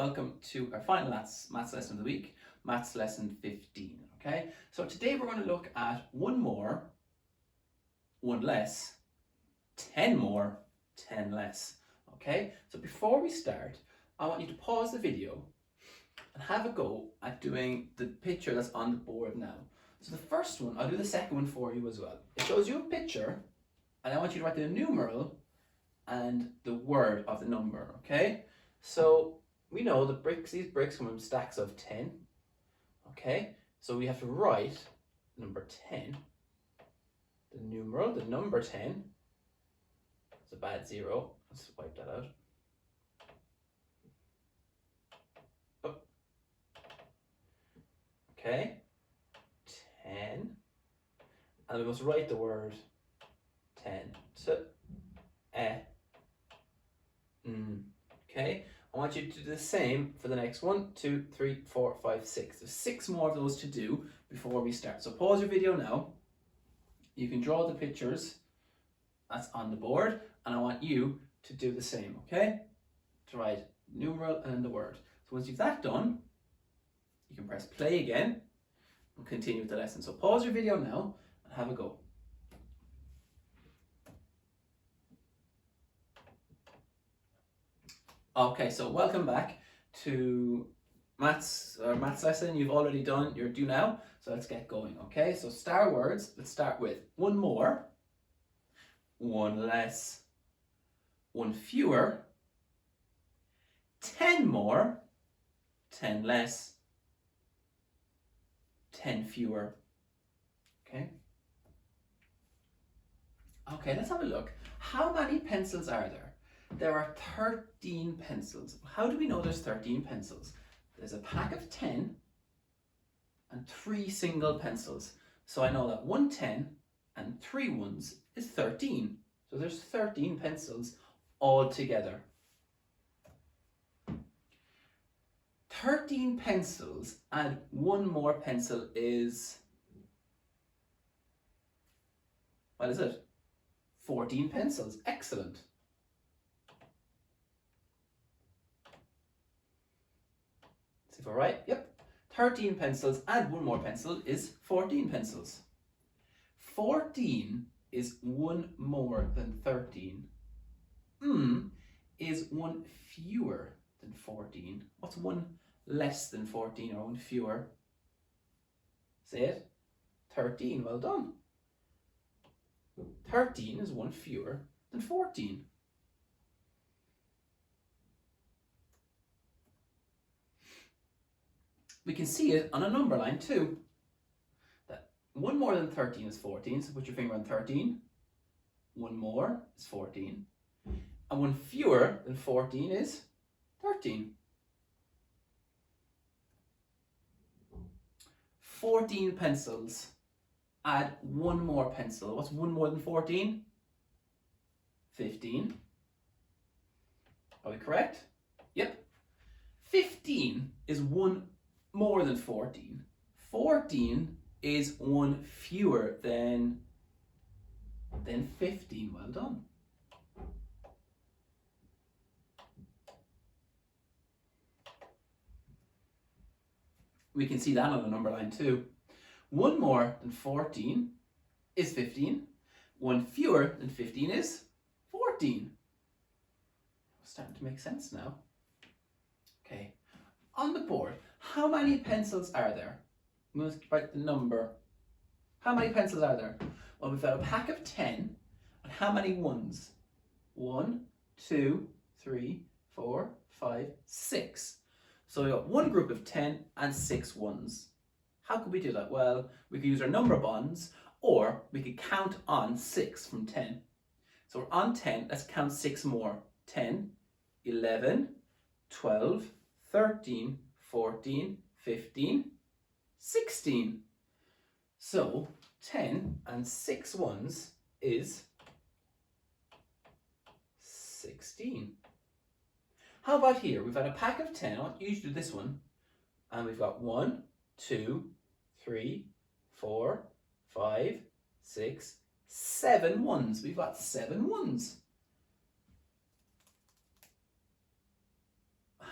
welcome to our final maths lesson of the week, maths lesson 15, okay? So today we're going to look at one more, one less, 10 more, 10 less, okay? So before we start, I want you to pause the video and have a go at doing the picture that's on the board now. So the first one, I'll do the second one for you as well. It shows you a picture and I want you to write the numeral and the word of the number, okay? So we know the these bricks come in stacks of 10, okay? So we have to write number 10, the numeral, the number 10. It's a bad zero. Let's wipe that out. Oh. Okay, 10. And we must write the word 10. Okay, I want you to do the same for the next 1, 2, 3, 4, 5, 6. There's 6 more of those to do before we start. So pause your video now. You can draw the pictures that's on the board, and I want you to do the same, okay? To write numeral and the word. So once you've that done, you can press play again and continue with the lesson. So pause your video now and have a go. Okay, so welcome back to maths lesson. You've already done your do now, so let's get going, okay? So star words, let's start with one more, one less, one fewer, 10 more, 10 less, 10 fewer, okay? Okay, let's have a look. How many pencils are there? There are 13 pencils. How do we know there's 13 pencils? There's a pack of 10 and 3 single pencils. So I know that 1 10 and 3 ones is 13. So there's 13 pencils all together. 13 pencils and 1 more pencil is, what is it? 14 pencils. Excellent. If we're right, yep. 13 pencils and 1 more pencil is 14 pencils. 14 is 1 more than 13. Is 1 fewer than 14. What's 1 less than 14 or 1 fewer? Say it. 13, well done. 13 is 1 fewer than 14. We can see it on a number line too. That 1 more than 13 is 14, so put your finger on 13. 1 more is 14. And 1 fewer than 14 is 13. 14 pencils. Add 1 more pencil. What's 1 more than 14? 15. Are we correct? Yep. 15 is 1 more than 14. 14 is 1 fewer than 15. Well done. We can see that on the number line too. 1 more than 14 is 15. 1 fewer than 15 is 14. It's starting to make sense now. Okay. On the board, how many pencils are there? We must write the number. How many pencils are there? Well, we've got a pack of 10. And how many ones? 1, 2, 3, 4, 5, 6. So we've got 1 group of 10 and 6 ones. How could we do that? Well, we could use our number bonds, or we could count on 6 from 10. So we're on 10, let's count 6 more. 10, 11, 12, 13, 14, 15, 16. So 10 and 6 ones is 16. How about here? We've got a pack of 10. I want you to do this one. And we've got 1, 2, 3, 4, 5, 6, 7 ones. We've got 7 ones.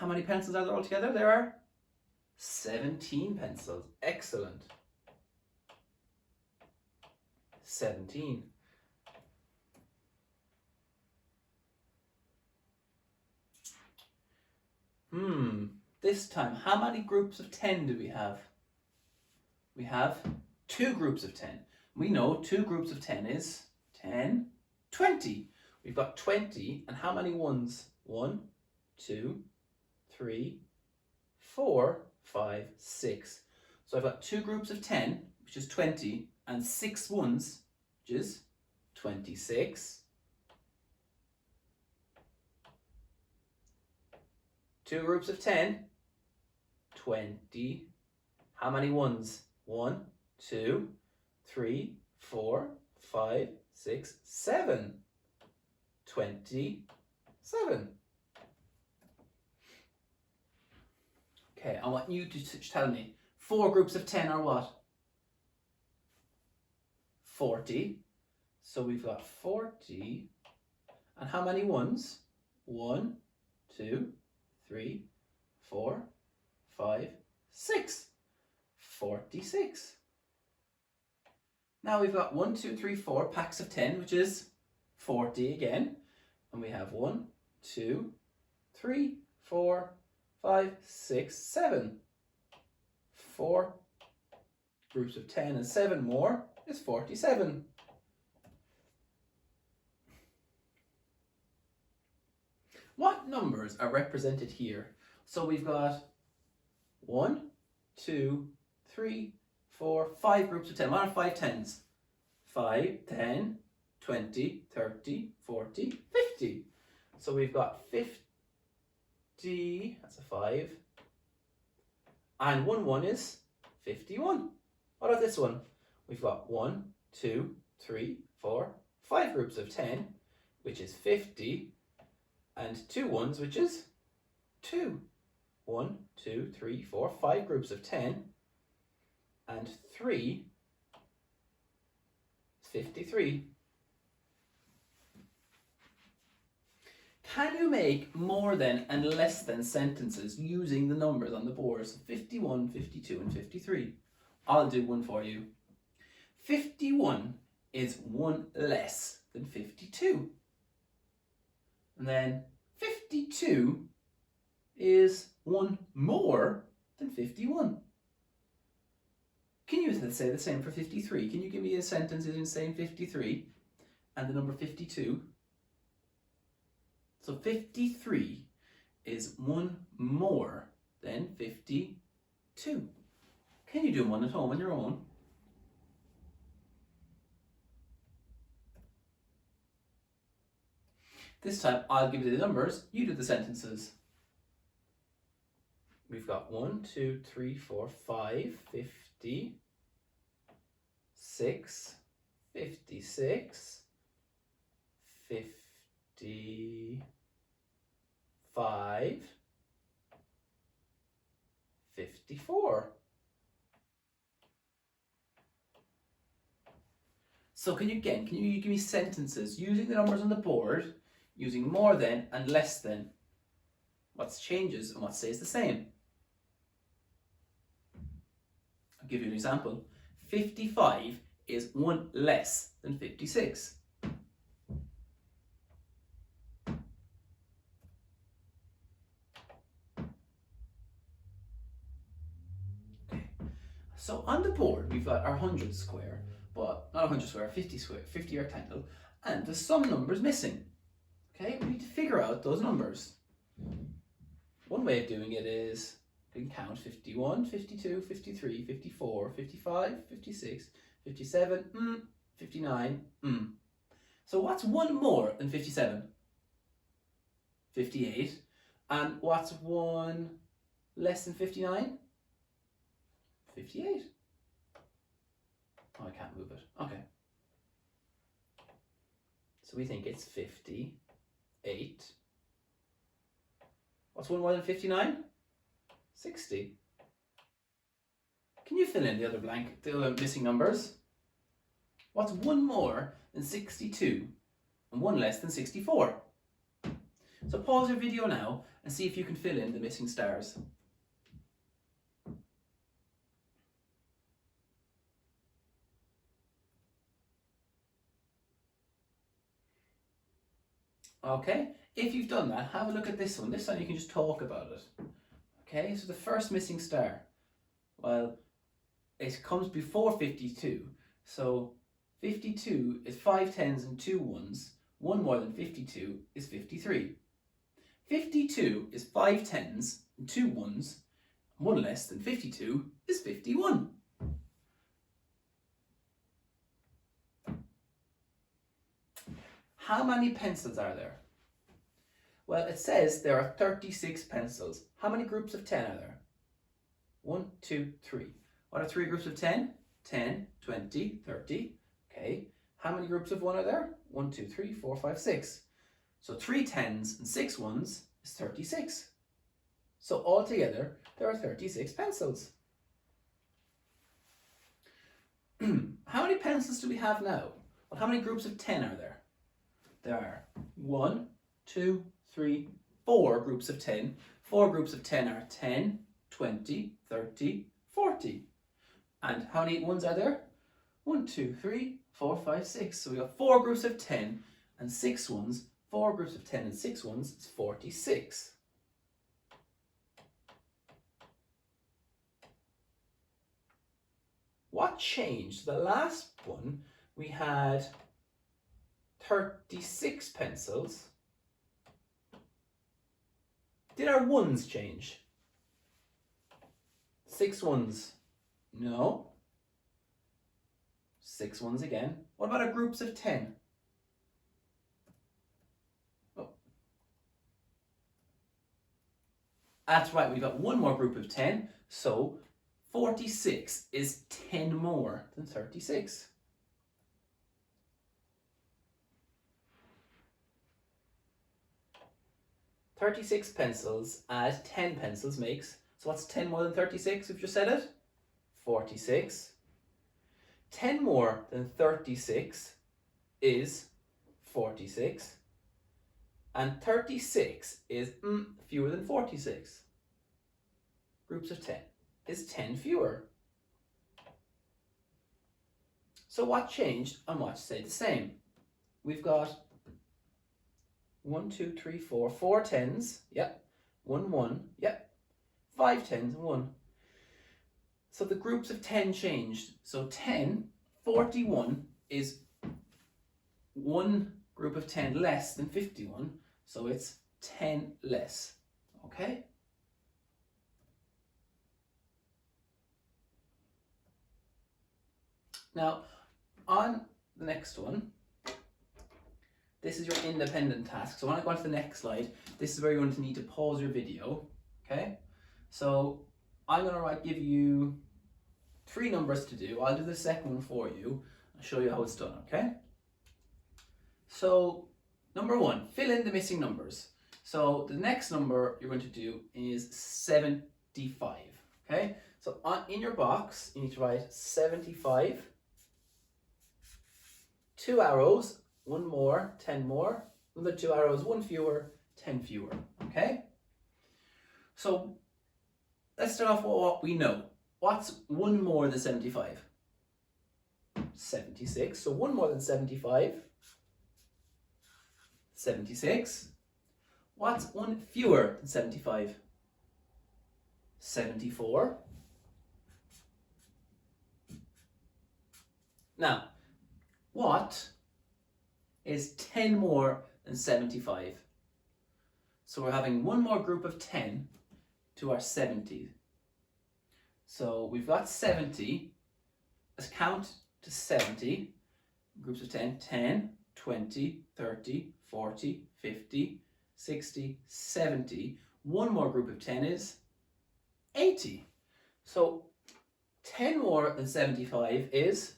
How many pencils are there altogether? There are 17 pencils. Excellent. 17. This time, how many groups of 10 do we have? We have 2 groups of 10. We know 2 groups of 10 is 10, 20. We've got 20, and how many ones? 1, 2, 3, 4, 5, 6. So I've got 2 groups of 10, which is 20, and 6 ones, which is 26. 2 groups of 10, 20. How many ones? 1, 2, 3, 4, 5, 6, 7. 27. Okay, I want you to tell me 4 groups of 10 are what? 40. So we've got 40. And how many ones? 1, 2, 3, 4, 5, 6. 46. Now we've got 1, 2, 3, 4 packs of 10, which is 40 again. And we have 1, 2, 3, 4, 5, 6, 7. 4 groups of 10 and 7 more is 47. What numbers are represented here? So we've got 1, 2, 3, 4, 5 groups of 10. What are 5 tens? 5, 10, 20, 30, 40, 50. So we've got 50, that's a 5. And 1 is 51. What about this one? We've got 1, 2, 3, 4, 5 groups of 10, which is 50. And 2 ones, which is 2. 1, 2, 3, 4, 5 groups of 10. And 3 is 53. Can you make more than and less than sentences using the numbers on the boards 51, 52, and 53? I'll do one for you. 51 is 1 less than 52. And then 52 is 1 more than 51. Can you say the same for 53? Can you give me a sentence using saying 53 and the number 52? So 53 is 1 more than 52. Can you do one at home on your own? This time I'll give you the numbers, you do the sentences. We've got 1, 2, 3, 4, 5, 50, 6, 56, 55, 54. So can you give me sentences using the numbers on the board, using more than and less than? What changes and what stays the same? I'll give you an example. 55 is 1 less than 56. Okay. So on the board we've got our 100 square, but not 100 square, 50 square, 50 rectangle, and there's some numbers missing. Okay, we need to figure out those numbers. One way of doing it is you can count 51, 52, 53, 54, 55, 56, 57, 59, So what's 1 more than 57? 58. And what's 1 less than 59? 58. Oh, I can't move it. Okay. So we think it's 58. What's 1 more than 59? 60. Can you fill in the other missing numbers? What's 1 more than 62 and 1 less than 64? So pause your video now and see if you can fill in the missing stars. Okay, if you've done that, have a look at this one. This one you can just talk about it. Okay, so the first missing star, well, it comes before 52. So 52 is 5 tens and 2 ones. One more than 52 is 53. 52 is 5 tens and 2 ones. One less than 52 is 51. How many pencils are there? Well, it says there are 36 pencils. How many groups of 10 are there? 1, 2, 3. What are 3 groups of 10? 10, 20, 30. Okay. How many groups of 1 are there? 1, 2, 3, 4, 5, 6. So 3 tens and 6 ones is 36. So altogether, there are 36 pencils. How many pencils do we have now? Well, how many groups of 10 are there? There are 1, 2, 3, 4 groups of 10. 4 groups of 10 are 10, 20, 30, 40. And how many ones are there? 1, 2, 3, 4, 5, 6. So we got 4 groups of 10 and 6 ones. 4 groups of 10 and 6 ones is 46. What changed? The last one we had 36 pencils. Did our ones change? 6 ones? No. 6 ones again. What about our groups of 10? Oh. That's right, we've got one more group of 10, so 46 is 10 more than 36. "36 pencils add 10 pencils makes," so what's 10 more than 36? We've just said it. 46. 10 more than 36 is 46. And 36 is fewer than 46. Groups of 10 is 10 fewer. So what changed and what stayed the same? We've got 1, 2, 3, 4, 4 tens, yep. 1, 1, yep. 5 tens and 1. So the groups of 10 changed. So 10, 41 is one group of 10 less than 51. So it's 10 less. Okay? Now, on the next one, this is your independent task. So when I go on to the next slide, this is where you're going to need to pause your video. Okay? So I'm going to give you 3 numbers to do. I'll do the second one for you. I'll show you how it's done, okay? So, number 1, fill in the missing numbers. So the next number you're going to do is 75, okay? So in your box, you need to write 75, 2 arrows, 1 more, 10 more, another 2 arrows, 1 fewer, 10 fewer, okay? So let's start off with what we know. What's 1 more than 75? 76. So 1 more than 75? 76. What's 1 fewer than 75? 74. Now, what is 10 more than 75? So we're having 1 more group of 10 to our 70. So we've got 70. Let's count to 70. Groups of 10. 10, 20, 30, 40, 50, 60, 70. 1 more group of 10 is 80. So 10 more than 75 is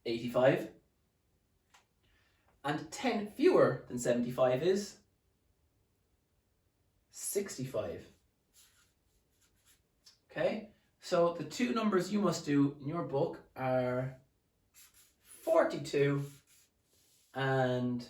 85. And 10 fewer than 75 is 65. Okay, so the 2 numbers you must do in your book are 42 and